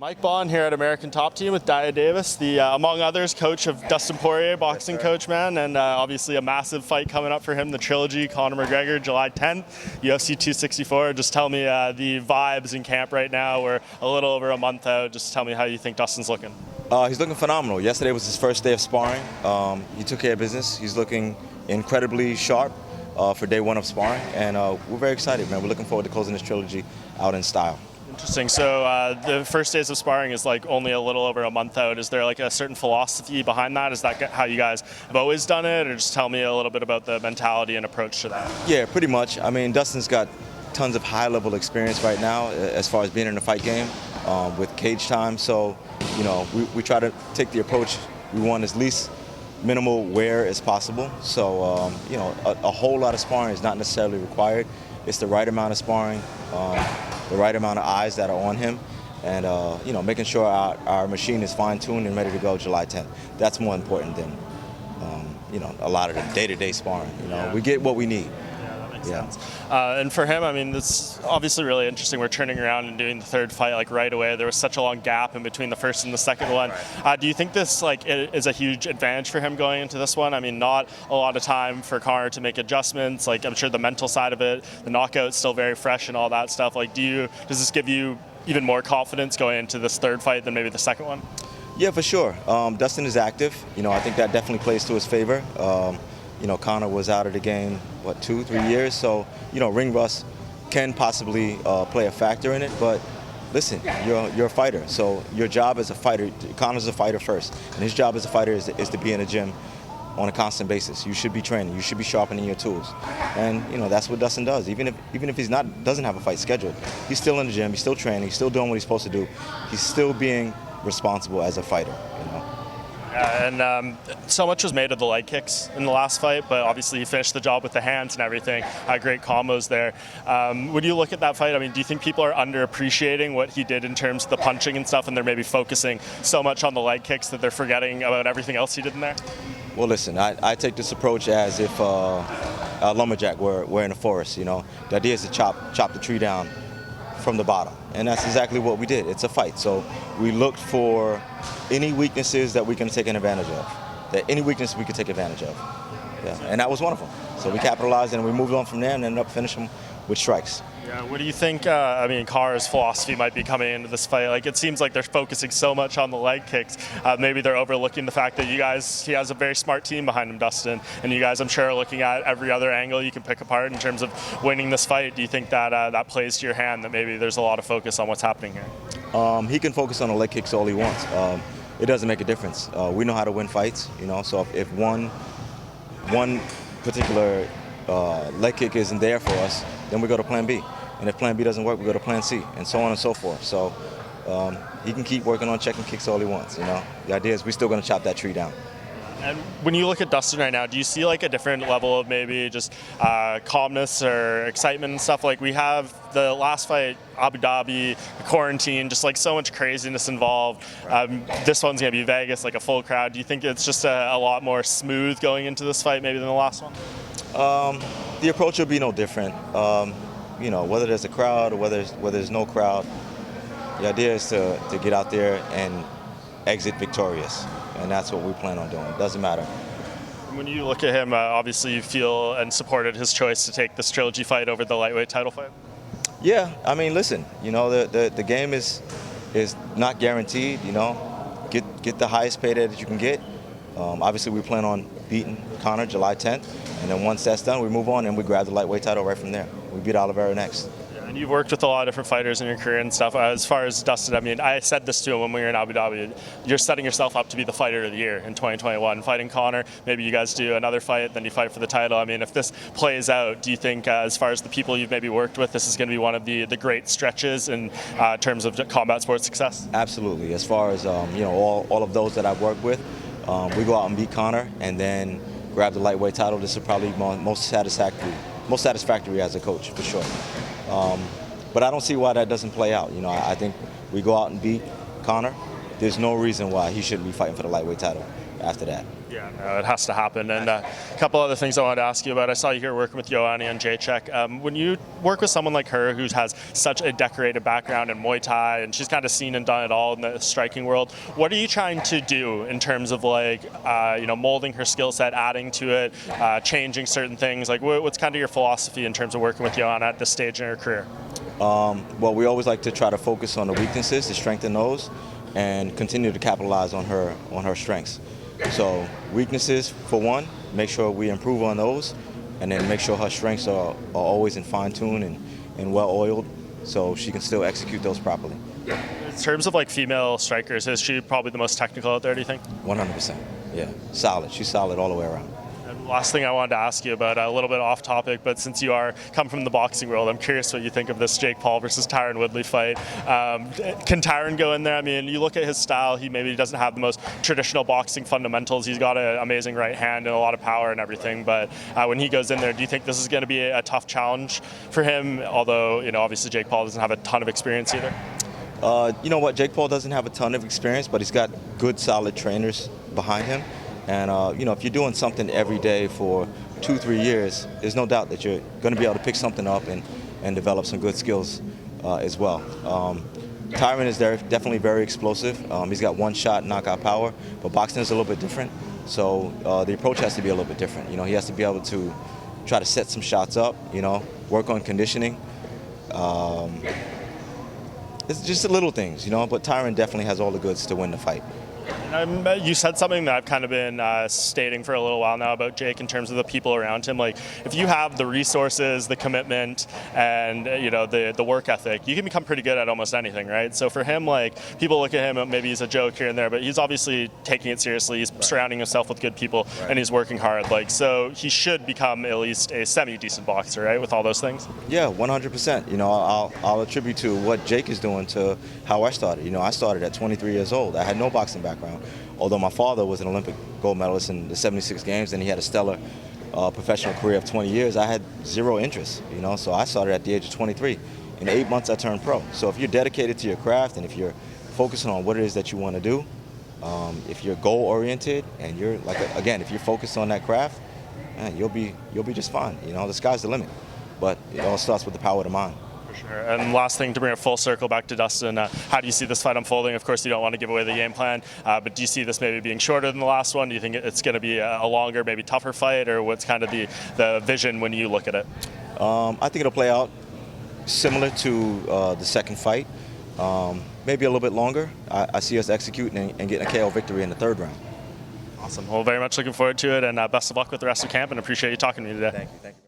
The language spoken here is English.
Mike Bohn here at American Top Team with Dyah Davis, the among others coach of Dustin Poirier, boxing coach, man, and obviously a massive fight coming up for him, the trilogy, Conor McGregor, July 10th, UFC 264. Just tell me the vibes in camp right now. We're a little over a month out. Just tell me how you think Dustin's looking. He's looking phenomenal. Yesterday was his first day of sparring. He took care of business. He's looking incredibly sharp for day one of sparring, and we're very excited, man. We're looking forward to closing this trilogy out in style. Interesting. So the first days of sparring is like only a little over a month out. Is there like a certain philosophy behind that? Is that how you guys have always done it, or just tell me a little bit about the mentality and approach to that? Yeah, pretty much. I mean, Dustin's got tons of high-level experience right now as far as being in the fight game with cage time. So, you know, we try to take the approach. We want as least minimal wear as possible. So, you know, a whole lot of sparring is not necessarily required. It's the right amount of sparring, the right amount of eyes that are on him, and you know, making sure our machine is fine-tuned and ready to go July 10th. That's more important than you know, a lot of the day-to-day sparring. You know, we get what we need. Sense. And for him, I mean, it's obviously really interesting. We're turning around and doing the third fight like right away. There was such a long gap in between the first and the second one. Do you think this like is a huge advantage for him going into this one? I mean, not a lot of time for Conor to make adjustments. Like, I'm sure the mental side of it, the knockout's still very fresh and all that stuff. Like, does this give you even more confidence going into this third fight than maybe the second one? Yeah, for sure. Dustin is active. You know, I think that definitely plays to his favor. You know, Conor was out of the game, what, 2-3 years? So, you know, ring rust can possibly play a factor in it. But listen, you're a fighter. So your job as a fighter, Conor's a fighter first. And his job as a fighter is to be in a gym on a constant basis. You should be training. You should be sharpening your tools. And, you know, that's what Dustin does. Even if he's doesn't have a fight scheduled, he's still in the gym. He's still training. He's still doing what he's supposed to do. He's still being responsible as a fighter, you know. And so much was made of the leg kicks in the last fight, but obviously he finished the job with the hands and everything. Great combos there. When you look at that fight, I mean, do you think people are underappreciating what he did in terms of the punching and stuff, and they're maybe focusing so much on the leg kicks that they're forgetting about everything else he did in there? Well, listen, I take this approach as if a lumberjack were in a forest, you know. The idea is to chop the tree down from the bottom, and that's exactly what we did. It's a fight, so we looked for any weaknesses that we can take advantage of, any weakness we could take advantage of. Yeah, and that was one of them. So we capitalized and we moved on from there and ended up finishing with strikes. Yeah, what do you think, I mean, Conor's philosophy might be coming into this fight? Like, it seems like they're focusing so much on the leg kicks. Maybe they're overlooking the fact that he has a very smart team behind him, Dustin, and you guys, I'm sure, are looking at every other angle you can pick apart in terms of winning this fight. Do you think that that plays to your hand, that maybe there's a lot of focus on what's happening here? He can focus on the leg kicks all he wants. It doesn't make a difference. We know how to win fights, you know, so if one particular leg kick isn't there for us, then we go to plan B. And if plan B doesn't work, we go to plan C, and so on and so forth. So he can keep working on checking kicks all he wants, you know. The idea is we're still going to chop that tree down. And when you look at Dustin right now, do you see like a different level of maybe just calmness or excitement and stuff? Like, we have the last fight, Abu Dhabi, quarantine, just like so much craziness involved. This one's going to be Vegas, like a full crowd. Do you think it's just a lot more smooth going into this fight maybe than the last one? The approach will be no different. You know, whether there's a crowd or whether there's no crowd, the idea is to get out there and exit victorious. And that's what we plan on doing. It doesn't matter. When you look at him, obviously you feel and supported his choice to take this trilogy fight over the lightweight title fight? Yeah, I mean, listen, you know, the game is not guaranteed, you know. Get the highest paid that you can get. Obviously, we plan on beating Conor July 10th, and then once that's done, we move on and we grab the lightweight title right from there. We beat Oliveira next. And you've worked with a lot of different fighters in your career and stuff. As far as Dustin, I mean, I said this to him when we were in Abu Dhabi. You're setting yourself up to be the fighter of the year in 2021. Fighting Conor, maybe you guys do another fight, then you fight for the title. I mean, if this plays out, do you think, as far as the people you've maybe worked with, this is going to be one of the great stretches in terms of combat sports success? Absolutely. As far as you know, all of those that I've worked with, we go out and beat Conor, and then grab the lightweight title. This is probably most satisfactory as a coach, for sure. But I don't see why that doesn't play out. You know, I think we go out and beat Conor. There's no reason why he shouldn't be fighting for the lightweight title. after that. Yeah, no, it has to happen. And a couple other things I wanted to ask you about. I saw you here working with Joanne and Jacek. When you work with someone like her who has such a decorated background in Muay Thai, and she's kind of seen and done it all in the striking world, what are you trying to do in terms of like, molding her skill set, adding to it, changing certain things? Like, what's kind of your philosophy in terms of working with Joanne at this stage in her career? Well, we always like to try to focus on the weaknesses, to strengthen those, and continue to capitalize on her strengths. So weaknesses, for one, make sure we improve on those, and then make sure her strengths are always in fine-tune and well-oiled, so she can still execute those properly. In terms of like female strikers, is she probably the most technical out there, do you think? 100%, yeah. Solid. She's solid all the way around. And last thing I wanted to ask you about, a little bit off topic, but since you come from the boxing world, I'm curious what you think of this Jake Paul versus Tyron Woodley fight. Can Tyron go in there? I mean, you look at his style, he maybe doesn't have the most traditional boxing fundamentals. He's got an amazing right hand and a lot of power and everything, but when he goes in there, do you think this is going to be a tough challenge for him? Although, obviously Jake Paul doesn't have a ton of experience either. You know what? Jake Paul doesn't have a ton of experience, but he's got good, solid trainers behind him. And, if you're doing something every day for 2-3 years, there's no doubt that you're going to be able to pick something up and develop some good skills as well. Tyron is definitely very explosive. He's got one-shot knockout power, but boxing is a little bit different. So the approach has to be a little bit different. He has to be able to try to set some shots up, work on conditioning. It's just the little things, but Tyron definitely has all the goods to win the fight. You said something that I've kind of been stating for a little while now about Jake in terms of the people around him. Like, if you have the resources, the commitment, and the work ethic, you can become pretty good at almost anything, right? So for him, like, people look at him, maybe he's a joke here and there, but he's obviously taking it seriously. He's surrounding himself with good people, and he's working hard. Like, so he should become at least a semi-decent boxer, right? With all those things. Yeah, 100%. I'll attribute to what Jake is doing to how I started. I started at 23 years old. I had no boxing background. Although my father was an Olympic gold medalist in the 76 games and he had a stellar professional career of 20 years, I had zero interest, so I started at the age of 23. In 8 months, I turned pro. So if you're dedicated to your craft and if you're focusing on what it is that you want to do, if you're goal-oriented and you're, again, if you're focused on that craft, man, you'll be just fine. The sky's the limit. But it all starts with the power of the mind. Sure. And last thing, to bring it full circle back to Dustin, how do you see this fight unfolding? Of course, you don't want to give away the game plan, but do you see this maybe being shorter than the last one? Do you think it's going to be a longer, maybe tougher fight, or what's kind of the vision when you look at it? I think it'll play out similar to the second fight, maybe a little bit longer. I see us executing and getting a KO victory in the third round. Awesome. Well, very much looking forward to it, and best of luck with the rest of camp, and appreciate you talking to me today. Thank you.